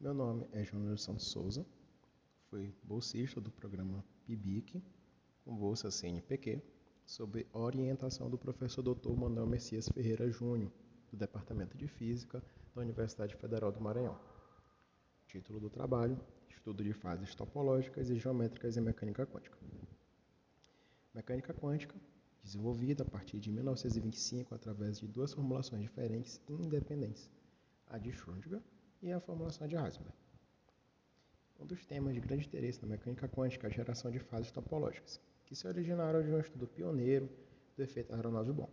Meu nome é Júnior dos Santos Souza, fui bolsista do programa PIBIC, com bolsa CNPq, sob orientação do professor Dr. Manuel Messias Ferreira Júnior, do Departamento de Física da Universidade Federal do Maranhão. Título do trabalho: Estudo de fases topológicas e geométricas em mecânica quântica. Mecânica quântica, desenvolvida a partir de 1925 através de duas formulações diferentes e independentes, a de Schrödinger e a formulação de Heisenberg. Um dos temas de grande interesse na mecânica quântica é a geração de fases topológicas, que se originaram de um estudo pioneiro do efeito Aharonov-Bohm.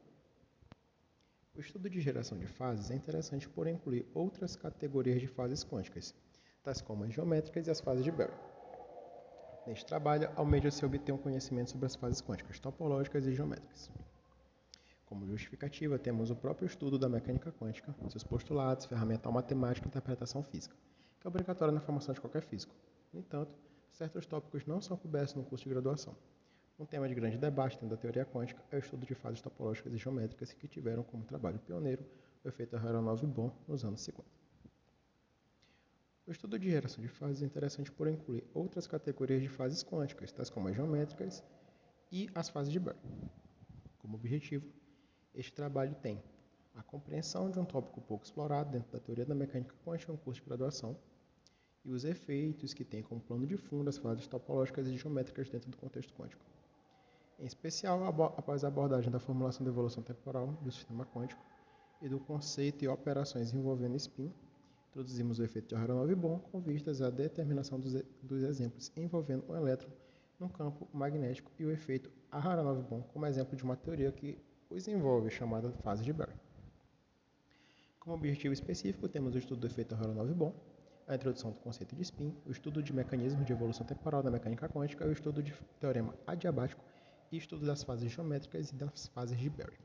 O estudo de geração de fases é interessante por incluir outras categorias de fases quânticas, tais como as geométricas e as fases de Barry. Neste trabalho, almeja-se obter um conhecimento sobre as fases quânticas topológicas e geométricas. Como justificativa, temos o próprio estudo da mecânica quântica, seus postulados, ferramental matemática e interpretação física, que é obrigatória na formação de qualquer físico. No entanto, certos tópicos não são cobertos no curso de graduação. Um tema de grande debate dentro da teoria quântica é o estudo de fases topológicas e geométricas que tiveram como trabalho pioneiro o efeito Aharonov-Bohm nos anos 50. O estudo de geração de fases é interessante por incluir outras categorias de fases quânticas, tais como as geométricas e as fases de Barry. Como objetivo, este trabalho tem a compreensão de um tópico pouco explorado dentro da teoria da mecânica quântica no curso de graduação e os efeitos que tem como plano de fundo as fases topológicas e geométricas dentro do contexto quântico. Em especial, após a abordagem da formulação da evolução temporal do sistema quântico e do conceito e operações envolvendo spin, introduzimos o efeito de Aharonov-Bohm com vistas à determinação dos exemplos envolvendo um elétron num campo magnético e o efeito Aharonov-Bohm como exemplo de uma teoria que os envolve, chamada fase de Barry. Como objetivo específico, temos o estudo do efeito Aharonov-Bohm, a introdução do conceito de spin, o estudo de mecanismos de evolução temporal da mecânica quântica e o estudo de teorema adiabático e estudo das fases geométricas e das fases de Barry.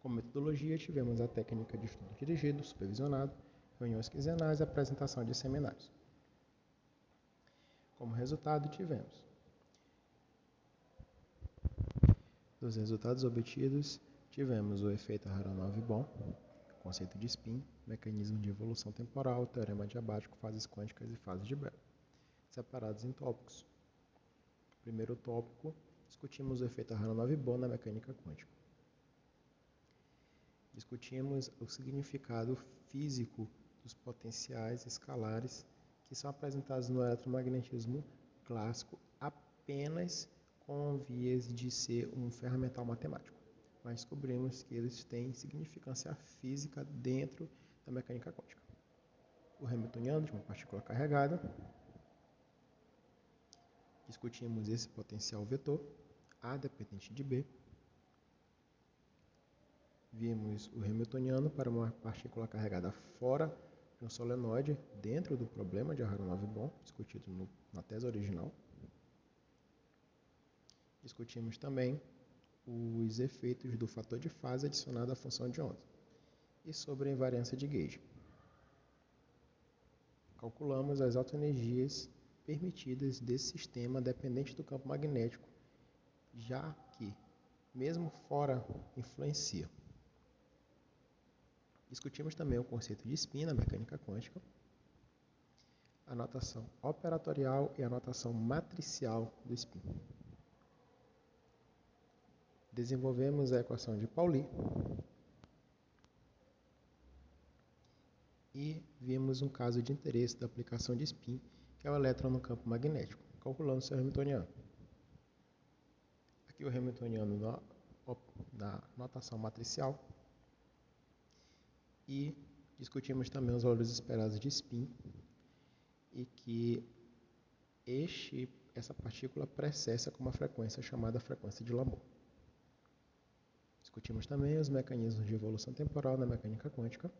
Como metodologia, tivemos a técnica de estudo dirigido, supervisionado, reuniões quinzenais e apresentação de seminários. Como resultado, dos resultados obtidos, tivemos o efeito Aharonov-Bohm, conceito de spin, mecanismo de evolução temporal, teorema adiabático, fases quânticas e fases de Barry, separados em tópicos. Primeiro tópico, discutimos o efeito Aharonov-Bohm na mecânica quântica. Discutimos o significado físico dos potenciais escalares que são apresentados no eletromagnetismo clássico apenas com vias de ser um ferramental matemático, mas descobrimos que eles têm significância física dentro da mecânica quântica. O Hamiltoniano de uma partícula carregada. Discutimos esse potencial vetor, A dependente de B. Vimos o Hamiltoniano para uma partícula carregada fora de um solenoide dentro do problema de Aharonov-Bohm, discutido na tese original. Discutimos também os efeitos do fator de fase adicionado à função de onda e sobre a invariância de gauge. Calculamos as autoenergias permitidas desse sistema dependente do campo magnético, já que, mesmo fora, influencia. Discutimos também o conceito de spin na mecânica quântica, a notação operatorial e a notação matricial do spin. Desenvolvemos a equação de Pauli e vimos um caso de interesse da aplicação de spin, que é o elétron no campo magnético, calculando seu Hamiltoniano. Aqui o Hamiltoniano da notação matricial. E discutimos também os valores esperados de spin e que essa partícula precessa com uma frequência chamada frequência de Lamont. Discutimos também os mecanismos de evolução temporal na mecânica quântica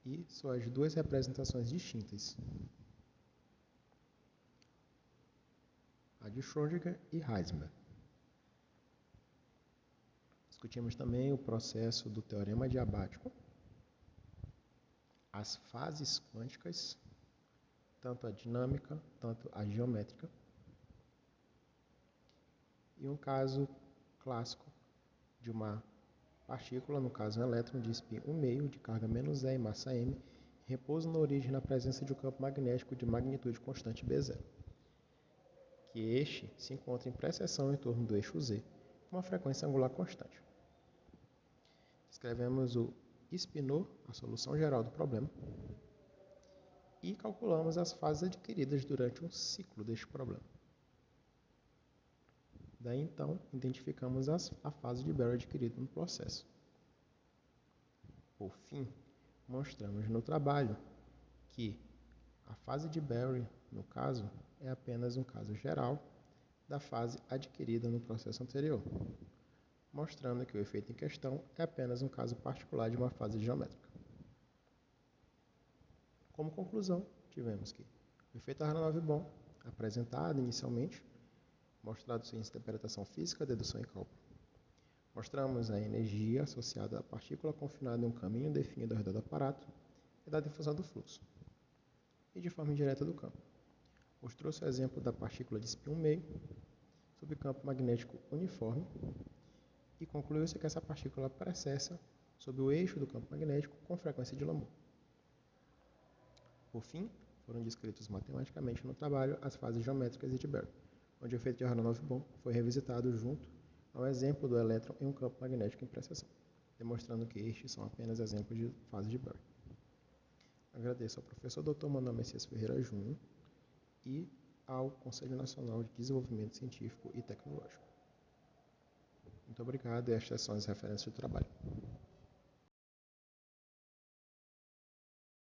e suas duas representações distintas, a de Schrödinger e Heisenberg. Discutimos também o processo do teorema adiabático, as fases quânticas, tanto a dinâmica, tanto a geométrica, e um caso clássico de uma partícula, no caso um elétron de spin 1,5 de carga menos E e massa m, repouso na origem na presença de um campo magnético de magnitude constante B0, que este se encontra em precessão em torno do eixo Z, com uma frequência angular constante. Escrevemos o spinor, a solução geral do problema, e calculamos as fases adquiridas durante um ciclo deste problema. Daí então, identificamos a fase de Berry adquirida no processo. Por fim, mostramos no trabalho que a fase de Berry, no caso, é apenas um caso geral da fase adquirida no processo anterior, mostrando que o efeito em questão é apenas um caso particular de uma fase geométrica. Como conclusão, tivemos que o efeito Aharonov-Bohm, apresentado inicialmente, mostrado sua interpretação física, dedução e cálculo. Mostramos a energia associada à partícula confinada em um caminho definido ao redor do aparato e da difusão do fluxo, e de forma indireta do campo. Mostrou-se o exemplo da partícula de spin 1,5 sob campo magnético uniforme e concluiu-se que essa partícula precessa sob o eixo do campo magnético com frequência de Lamont. Por fim, foram descritos matematicamente no trabalho as fases geométricas de Berry, onde o efeito de Aharonov-Bohm foi revisitado junto ao exemplo do elétron em um campo magnético em precessão, demonstrando que estes são apenas exemplos de fase de Berry. Agradeço ao professor Dr. Manuel Messias Ferreira Júnior e ao Conselho Nacional de Desenvolvimento Científico e Tecnológico. Muito obrigado e estas são as referências do trabalho.